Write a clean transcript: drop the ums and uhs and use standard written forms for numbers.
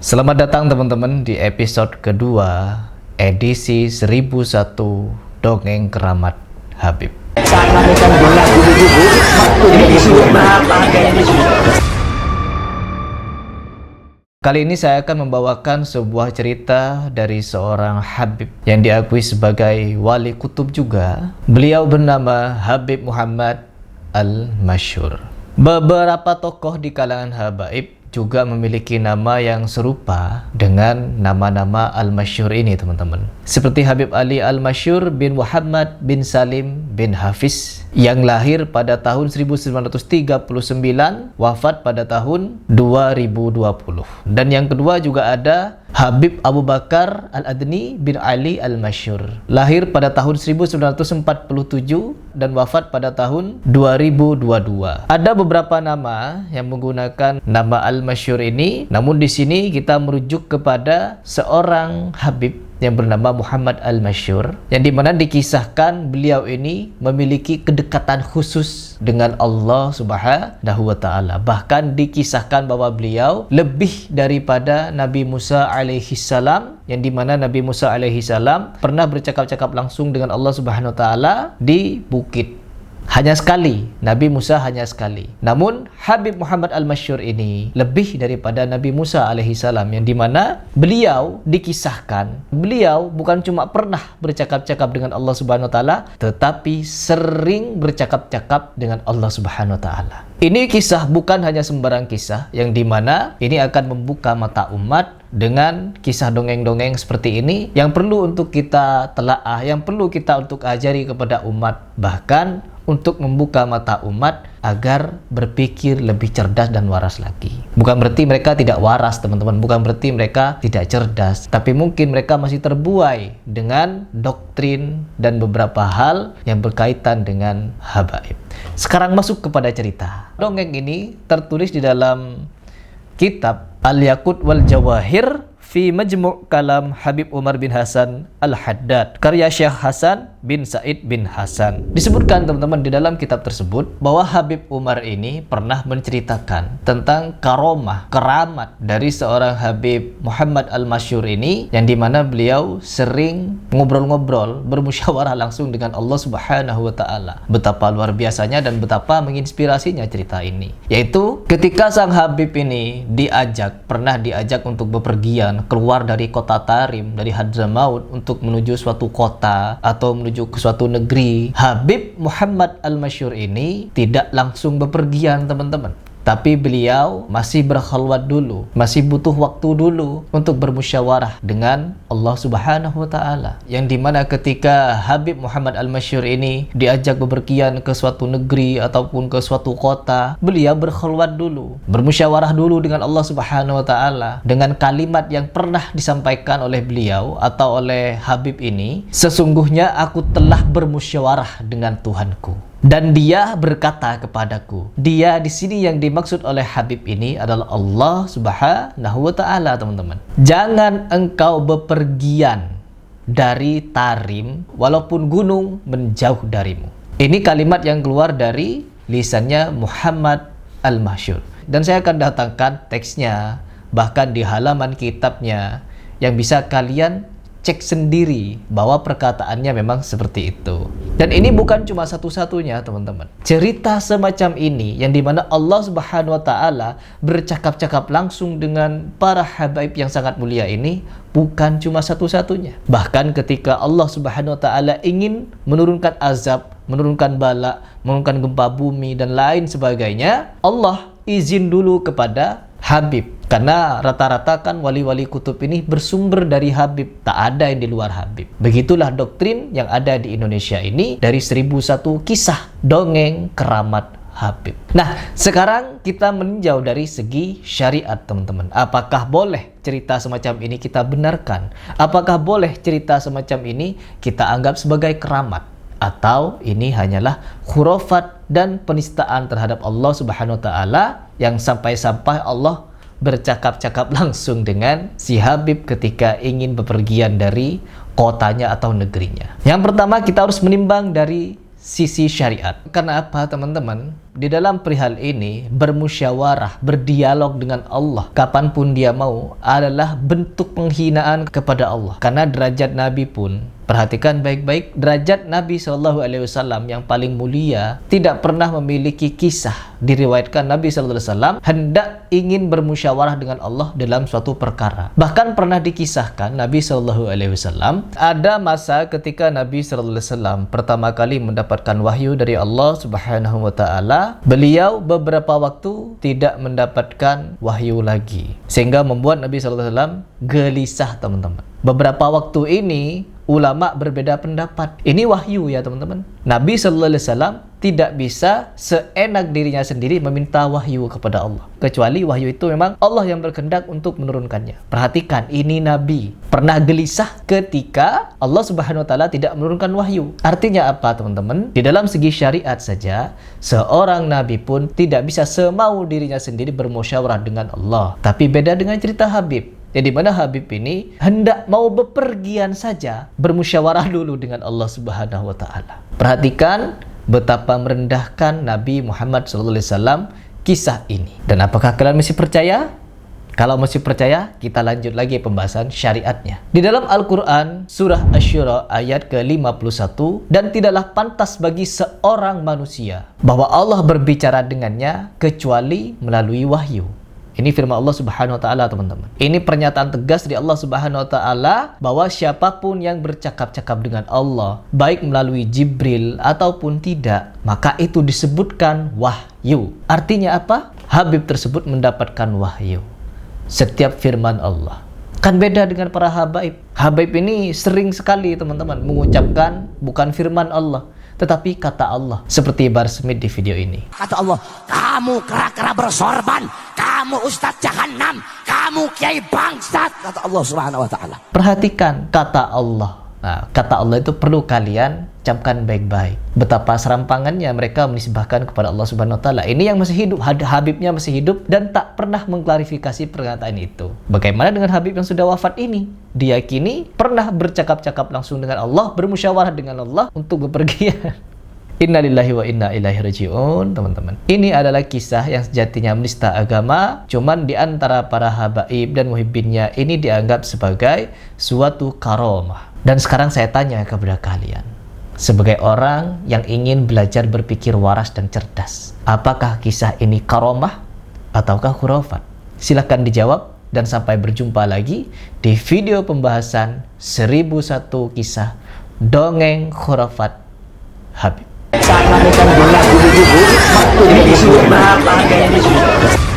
Selamat datang teman-teman di episode kedua edisi 1001 Dongeng Keramat Habib. Kali ini saya akan membawakan sebuah cerita dari seorang Habib yang diakui sebagai wali kutub juga. Beliau bernama Habib Muhammad Al-Masyhur. Beberapa tokoh di kalangan habaib juga memiliki nama yang serupa dengan nama-nama Al-Masyhur ini, teman-teman. Seperti Habib Ali Al-Masyhur bin Muhammad bin Salim bin Hafiz yang lahir pada tahun 1939, wafat pada tahun 2020. Dan yang kedua juga ada Habib Abu Bakar Al-Adni bin Ali Al-Masyhur, lahir pada tahun 1947 dan wafat pada tahun 2022. Ada beberapa nama yang menggunakan nama Al-Masyhur ini, namun di sini kita merujuk kepada seorang Habib yang bernama Muhammad Al-Masyhur, yang dimana dikisahkan beliau ini memiliki kedekatan khusus dengan Allah Subhanahu wa Ta'ala. Bahkan dikisahkan bahwa beliau lebih daripada Nabi Musa alaihi salam, yang dimana Nabi Musa alaihi salam pernah bercakap-cakap langsung dengan Allah Subhanahu wa Ta'ala di bukit. Hanya sekali, Nabi Musa hanya sekali. Namun Habib Muhammad Al-Masyhur ini lebih daripada Nabi Musa alaihi salam, yang dimana beliau dikisahkan, beliau bukan cuma pernah bercakap-cakap dengan Allah Subhanahu wa Ta'ala, tetapi sering bercakap-cakap dengan Allah Subhanahu wa Ta'ala. Ini kisah bukan hanya sembarang kisah, yang dimana ini akan membuka mata umat dengan kisah dongeng-dongeng seperti ini yang perlu untuk kita telaah, yang perlu kita untuk ajari kepada umat, bahkan untuk membuka mata umat agar berpikir lebih cerdas dan waras lagi. Bukan berarti mereka tidak waras, teman-teman. Bukan berarti mereka tidak cerdas. Tapi mungkin mereka masih terbuai dengan doktrin dan beberapa hal yang berkaitan dengan habaib. Sekarang masuk kepada cerita. Dongeng ini tertulis di dalam kitab Al-Yaqut wal Jawahir fi Majmu' Kalam Habib Umar bin Hasan Al-Haddad, karya Syekh Hasan bin Said bin Hasan. Disebutkan, teman-teman, di dalam kitab tersebut bahwa Habib Umar ini pernah menceritakan tentang keramat dari seorang Habib Muhammad Al-Masyhur ini, yang dimana beliau sering ngobrol-ngobrol, bermusyawarah langsung dengan Allah Subhanahu wa Ta'ala. Betapa luar biasanya dan betapa menginspirasinya cerita ini, yaitu ketika sang Habib ini pernah diajak untuk bepergian keluar dari kota Tarim, dari Hadramaut, untuk menuju suatu kota atau menuju ke suatu negeri. Habib Muhammad Al-Masyhur ini tidak langsung bepergian, teman-teman, tapi beliau masih berkhalwat dulu, masih butuh waktu dulu untuk bermusyawarah dengan Allah Subhanahu wa Ta'ala. Yang dimana ketika Habib Muhammad Al-Masyhur ini diajak bepergian ke suatu negeri ataupun ke suatu kota, beliau berkhalwat dulu, bermusyawarah dulu dengan Allah Subhanahu wa Ta'ala, dengan kalimat yang pernah disampaikan oleh beliau atau oleh Habib ini, sesungguhnya aku telah bermusyawarah dengan Tuhanku dan dia berkata kepadaku. Dia di sini yang dimaksud oleh Habib ini adalah Allah Subhanahu wa Ta'ala, teman-teman. Jangan engkau bepergian dari Tarim walaupun gunung menjauh darimu. Ini kalimat yang keluar dari lisannya Muhammad Al-Masyhur, dan saya akan datangkan teksnya bahkan di halaman kitabnya, yang bisa kalian cek sendiri bahwa perkataannya memang seperti itu. Dan ini bukan cuma satu-satunya, teman-teman. Cerita semacam ini yang dimana Allah Subhanahu wa Ta'ala bercakap-cakap langsung dengan para habaib yang sangat mulia ini bukan cuma satu-satunya. Bahkan ketika Allah Subhanahu wa Ta'ala ingin menurunkan azab, menurunkan bala, menurunkan gempa bumi dan lain sebagainya, Allah izin dulu kepada Habib. Karena rata-rata kan wali-wali kutub ini bersumber dari Habib, tak ada yang di luar Habib. Begitulah doktrin yang ada di Indonesia ini dari 1001 kisah dongeng keramat Habib. Nah, sekarang kita meninjau dari segi syariat, teman-teman. Apakah boleh cerita semacam ini kita benarkan? Apakah boleh cerita semacam ini kita anggap sebagai keramat? Atau ini hanyalah khurafat dan penistaan terhadap Allah Subhanahu wa Ta'ala, yang sampai-sampai Allah bercakap-cakap langsung dengan si Habib ketika ingin bepergian dari kotanya atau negerinya. Yang pertama, kita harus menimbang dari sisi syariat. Karena apa, teman-teman? di dalam perihal ini bermusyawarah, berdialog dengan Allah kapanpun dia mau adalah bentuk penghinaan kepada Allah. Karena derajat Nabi pun, perhatikan baik-baik, derajat Nabi SAW yang paling mulia tidak pernah memiliki kisah. Diriwayatkan Nabi SAW hendak ingin bermusyawarah dengan Allah dalam suatu perkara. Bahkan pernah dikisahkan Nabi SAW ada masa ketika Nabi SAW pertama kali mendapatkan wahyu dari Allah Subhanahu wa Ta'ala, beliau beberapa waktu tidak mendapatkan wahyu lagi, sehingga membuat Nabi SAW gelisah, teman-teman. Beberapa waktu ini ulama berbeda pendapat. Ini wahyu ya teman-teman. Nabi SAW tidak bisa seenak dirinya sendiri meminta wahyu kepada Allah, kecuali wahyu itu memang Allah yang berkehendak untuk menurunkannya. Perhatikan, ini Nabi pernah gelisah ketika Allah Subhanahu wa Ta'ala tidak menurunkan wahyu. Artinya apa teman-teman? Di dalam segi syariat saja, seorang Nabi pun tidak bisa semau dirinya sendiri bermusyawarah dengan Allah. Tapi beda dengan cerita Habib, yang dimana Habib ini hendak mau bepergian saja bermusyawarah dulu dengan Allah Subhanahu wa Ta'ala. Perhatikan betapa merendahkan Nabi Muhammad SAW kisah ini. Dan apakah kalian masih percaya? Kalau masih percaya, kita lanjut lagi pembahasan syariatnya. Di dalam Al-Quran, surah Asy-Syura ayat ke-51, dan tidaklah pantas bagi seorang manusia bahwa Allah berbicara dengannya kecuali melalui wahyu. Ini firman Allah Subhanahu wa Ta'ala, teman-teman. Ini pernyataan tegas dari Allah Subhanahu wa Ta'ala bahwa siapapun yang bercakap-cakap dengan Allah, baik melalui Jibril ataupun tidak, maka itu disebutkan wahyu. Artinya apa? Habib tersebut mendapatkan wahyu setiap firman Allah. Kan beda dengan para habaib. Habaib ini sering sekali, teman-teman, mengucapkan bukan firman Allah, tetapi kata Allah, seperti Bar Smith di video ini. Kata Allah, kamu kera-kera bersorban, kamu ustadz jahanam, kamu kiai bangsat, kata Allah Subhanahu wa Ta'ala. Perhatikan kata Allah. Nah, kata Allah itu perlu kalian camkan baik-baik. Betapa serampangannya mereka menisbahkan kepada Allah Subhanahu wa Ta'ala. Ini yang masih hidup, Habibnya masih hidup dan tak pernah mengklarifikasi pernyataan itu. Bagaimana dengan Habib yang sudah wafat ini? Diyakini pernah bercakap-cakap langsung dengan Allah, bermusyawarah dengan Allah untuk bepergian. Innalillahi wa inna ilaihi raji'un, teman-teman. Ini adalah kisah yang sejatinya menista agama, cuman di antara para habaib dan muhibbinnya ini dianggap sebagai suatu karomah. Dan sekarang saya tanya kepada kalian, sebagai orang yang ingin belajar berpikir waras dan cerdas, apakah kisah ini karomah ataukah khurafat? Silahkan dijawab, dan sampai berjumpa lagi di video pembahasan 1001 kisah dongeng khurafat Habib. Saat mereka bola bulu-bulu, waktu ini disuruh berapa ada yang disuruh.